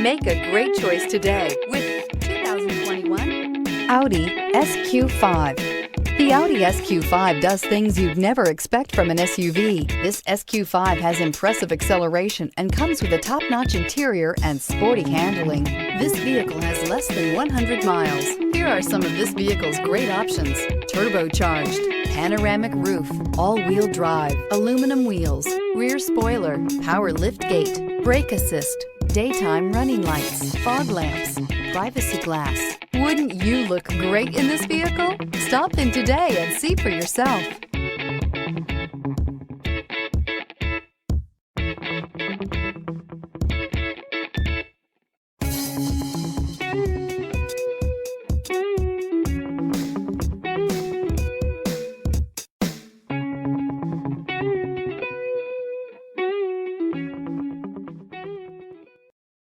Make a great choice today with 2021 Audi SQ5. The Audi SQ5 does things you'd never expect from an SUV. This SQ5 has impressive acceleration and comes with a top-notch interior and sporty handling. This vehicle has less than 100 miles. Here are some of this vehicle's great options: turbocharged, panoramic roof, all-wheel drive, aluminum wheels, rear spoiler, power liftgate, brake assist, daytime running lights, fog lamps, privacy glass. Wouldn't you look great in this vehicle? Stop in today and see for yourself.